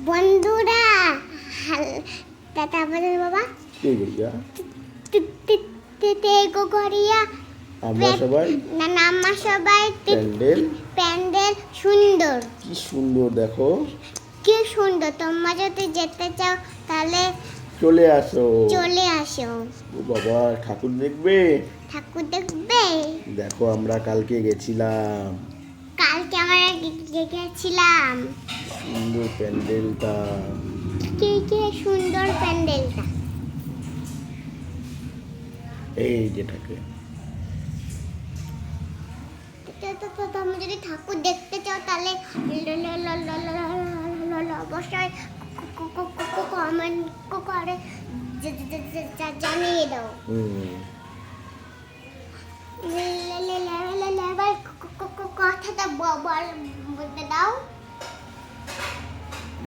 বন্ধুরা দাদা আমাদের বাবা কি করিয়া তেগো করিয়া আমরা সবাই আমরা সবাই প্যান্ডেল সুন্দর, কি সুন্দর দেখো, কি সুন্দর। তোমরা যদি যেতে চাও তাহলে চলে আসো। ও বাবা, ঠাকুর দেখবে? দেখো আমরা কালকে গেছিলাম, সুন্দর প্যান্ডেলটা, কি সুন্দর প্যান্ডেলটা। এই যেটাকে তোমরা যদি ঠাকুর দেখতে চাও তাহলে অবশ্যই কমেন্ট করে জানিয়ে দাও। কথাটা বলতে দাও।